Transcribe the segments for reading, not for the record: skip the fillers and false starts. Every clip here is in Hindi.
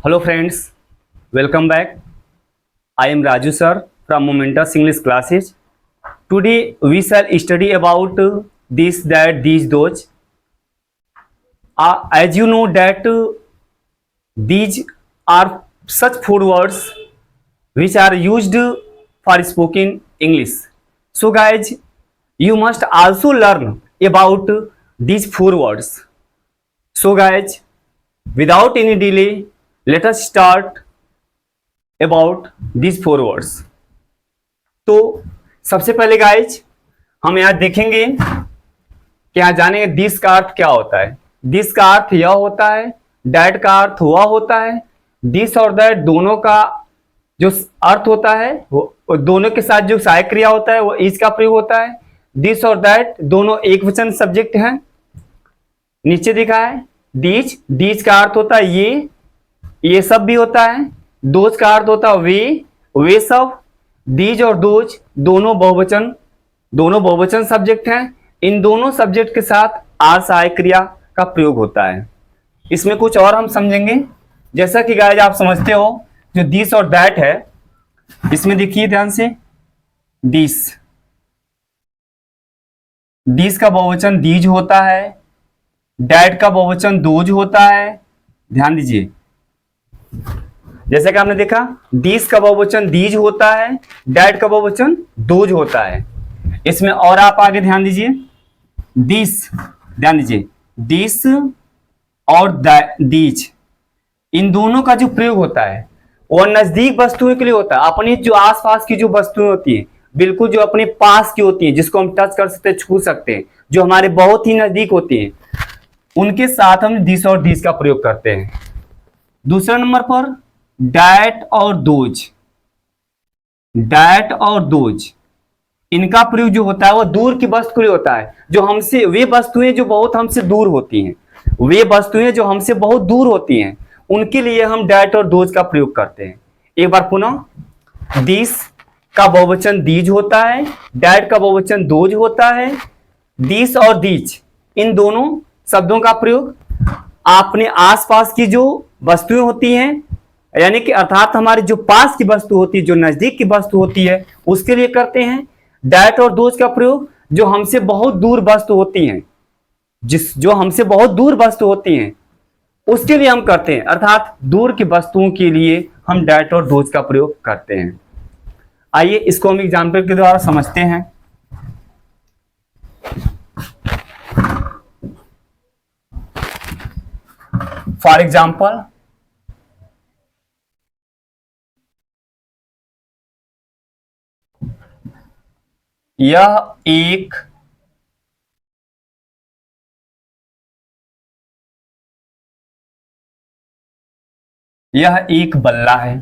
Hello friends, welcome back. I am Raju sir from Momentus English classes. Today we shall study about this, that, these, those. As you know that these are such four words which are used for spoken English. So guys, you must also learn about these four words. So guys, without any delay, let us start about these four words. तो सबसे पहले गाइज हम यहाँ देखेंगे कि यहाँ जानेंगे दिस का अर्थ क्या होता है। दिस का अर्थ यह होता है, डैट का अर्थ वह होता है, दिस और दैट दोनों का जो अर्थ होता है वो दोनों के साथ जो सहायक क्रिया होता है वो इज का प्रयोग होता है। दिस और दैट दोनों एक वचन सब्जेक्ट हैं। नीचे दिखा है दीज, दीज का अर्थ होता है ये सब भी होता है। दोज का अर्थ होता है वे सब। दीज और दोज दोनों बहुवचन सब्जेक्ट हैं। इन दोनों सब्जेक्ट के साथ आर सहायक क्रिया का प्रयोग होता है। इसमें कुछ और हम समझेंगे, जैसा कि गाइस आप समझते हो जो दिस और दैट है, इसमें देखिए ध्यान से, दिस का बहुवचन दीज होता है, डैट का बहुवचन दोज होता है। ध्यान दीजिए, जैसे कि आपने देखा दिस का बहुवचन दीज होता है, डैट का बहुवचन दोज होता है। इसमें और आप आगे ध्यान दीजिए, दिस, ध्यान दीजिए, दिस और दीज इन दोनों का जो प्रयोग होता है वो नजदीक वस्तुओं के लिए होता है। अपनी जो आसपास की जो वस्तुएं होती हैं, बिल्कुल जो अपने पास की होती हैं, जिसको हम टच कर सकते हैं, छू सकते हैं, जो हमारे बहुत ही नजदीक होती हैं, उनके साथ हम दिस और दीज का प्रयोग करते हैं। दूसरा नंबर पर डैट और दोज इनका प्रयोग जो होता है वो दूर की वस्तु के लिए होता है। जो हमसे वे वस्तुएं जो बहुत हमसे दूर होती हैं, उनके लिए हम डैट और दोज का प्रयोग करते हैं। एक बार पुनः, दिस का बहुवचन दीज होता है, डैट का बहुवचन दोज होता है। दिस और दीज इन दोनों शब्दों का प्रयोग अपने आसपास की जो वस्तुएं होती हैं, यानी कि अर्थात हमारे जो पास की वस्तु होती है, जो नजदीक की वस्तु होती है, उसके लिए करते हैं। डैट और दोज का प्रयोग जो हमसे बहुत दूर वस्तु होती हैं, जो हमसे बहुत दूर वस्तु होती हैं, उसके लिए हम करते हैं। अर्थात दूर की वस्तुओं के लिए हम डैट और दोज का प्रयोग करते हैं। आइए इसको हम एग्जाम्पल के द्वारा समझते हैं। फॉर एग्जाम्पल, यह एक बल्ला है।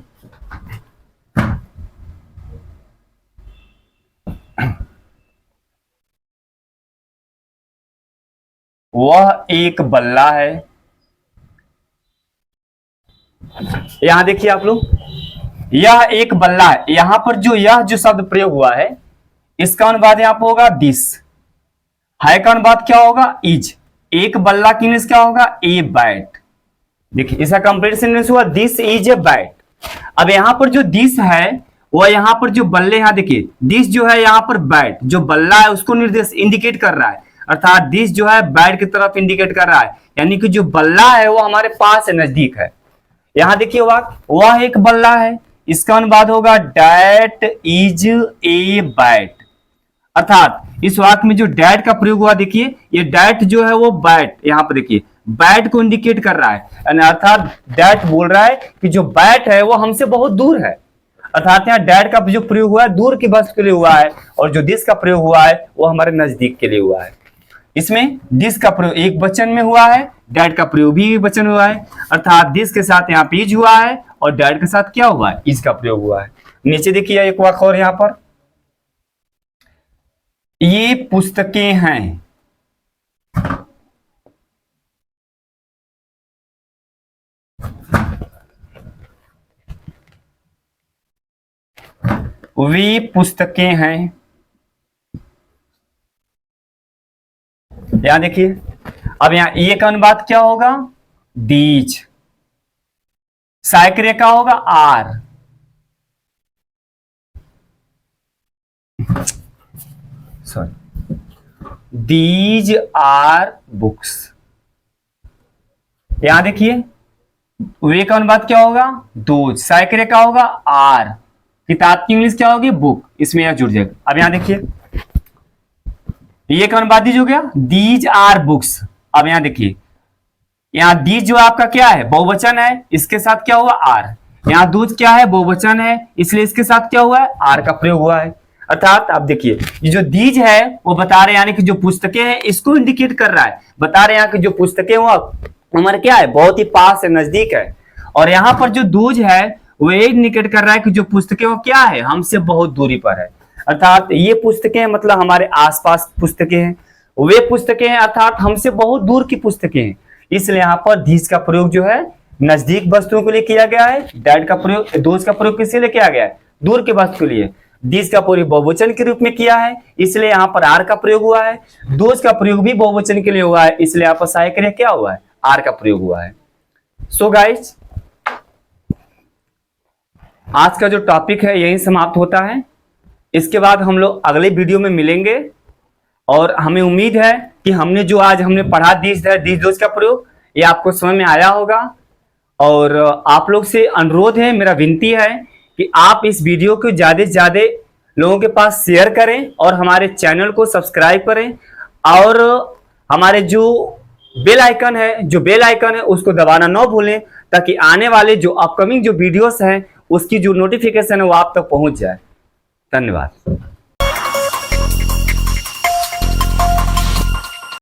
वह एक बल्ला है। यहां देखिए आप लोग, यह एक बल्ला है। यहां पर जो शब्द प्रयोग हुआ है, इसका अनुवाद यहां पर होगा दिस, है का अनुवाद क्या होगा, इज। एक बल्ला की इंग्लिश क्या होगा, ए बैट। देखिए इसका कंपैरिजन इंग्लिश हुआ दिस इज ए बैट। अब यहां पर जो दिस है वह यहां पर जो बल्ले, यहां देखिए दिस जो है यहां पर बैट, जो बल्ला है उसको निर्देश इंडिकेट कर रहा है। अर्थात दिस जो है बैट की तरफ इंडिकेट कर रहा है, यानी कि जो बल्ला है वो हमारे पास है, नजदीक है। यहां देखिए वह एक बल्ला है, इसका अनुवाद होगा डैट इज ए बैट। अर्थात इस वाक्य में जो डैट का प्रयोग हुआ, देखिए ये डैट जो है वो बैट, यहां पर देखिए बैट को इंडिकेट कर रहा है। अर्थात डैट बोल रहा है कि जो बैट है वो हमसे बहुत दूर है। अर्थात यहाँ डैट का जो प्रयोग हुआ है दूर की वस्तु के लिए हुआ है, और जो दिस का प्रयोग हुआ है वो हमारे नजदीक के लिए हुआ है। इसमें दिस का प्रयोग एक वचन में हुआ है, डैट का प्रयोग भी एक वचन हुआ है। अर्थात दिस के साथ यहाँ पे इज हुआ है और डैट के साथ क्या हुआ है, इज का प्रयोग हुआ है। नीचे देखिए एक वाक्य और, यहां पर ये पुस्तकें हैं। वे पुस्तकें हैं। यहां देखिए, अब यहां ए का अनुवाद क्या होगा, दीज। साइक्रिया क्या होगा, are. Sorry, these are books. यहां देखिए, वे का अनुवाद क्या होगा, दोज। साइक्रिया क्या होगा, आर। किताब की इंग्लिश क्या होगी, बुक। इसमें यह जुड़ जाएगा। अब यहां देखिए, ये का अनुवाद दीज हो गया, दीज आर बुक्स। अब यहां देखिए, यहाँ दीज जो आपका क्या है, बहुवचन है, इसके साथ क्या हुआ, आर। यहाँ दूध क्या है, बहुवचन है, इसलिए इसके साथ क्या हुआ है, आर का प्रयोग हुआ है। अर्थात आप देखिए, ये जो दीज है वो बता रहे हैं, यानी कि जो पुस्तकें हैं इसको इंडिकेट कर रहा है, बता रहे हैं यहाँ की जो पुस्तकें वो हमारे क्या है, बहुत ही पास है, नजदीक है। और यहाँ पर जो दूज है वो ये इंडिकेट कर रहा है कि जो पुस्तकें वो क्या है, हमसे बहुत दूरी पर है। अर्थात ये पुस्तकें मतलब हमारे आसपास पुस्तकें हैं, वे पुस्तकें हैं अर्थात हमसे बहुत दूर की पुस्तकें हैं। इसलिए यहाँ पर दीज का प्रयोग जो है नजदीक वस्तुओं के लिए किया गया है। दैट का प्रयोग, दोज का प्रयोग किसके लिए किया गया है, दूर के वस्तु के लिए। दीज का प्रयोग बहुवचन के रूप में किया है, इसलिए यहाँ पर आर का प्रयोग हुआ है। दोज का प्रयोग भी बहुवचन के लिए हुआ है, इसलिए यहाँ पर साइक्रिया क्या हुआ है, आर का प्रयोग हुआ है। सो गाइस, आज का जो टॉपिक है यही समाप्त होता है। इसके बाद हम लोग अगले वीडियो में मिलेंगे और हमें उम्मीद है कि हमने जो आज हमने पढ़ा दीज है, दीज दोज का प्रयोग, ये आपको समझ में आया होगा। और आप लोग से अनुरोध है, मेरा विनती है कि आप इस वीडियो को ज़्यादा से ज़्यादा लोगों के पास शेयर करें और हमारे चैनल को सब्सक्राइब करें। और हमारे जो बेल आइकन है उसको दबाना ना भूलें, ताकि आने वाले जो अपकमिंग जो वीडियोस हैं उसकी जो नोटिफिकेशन है वो आप तक पहुंच जाए। धन्यवाद।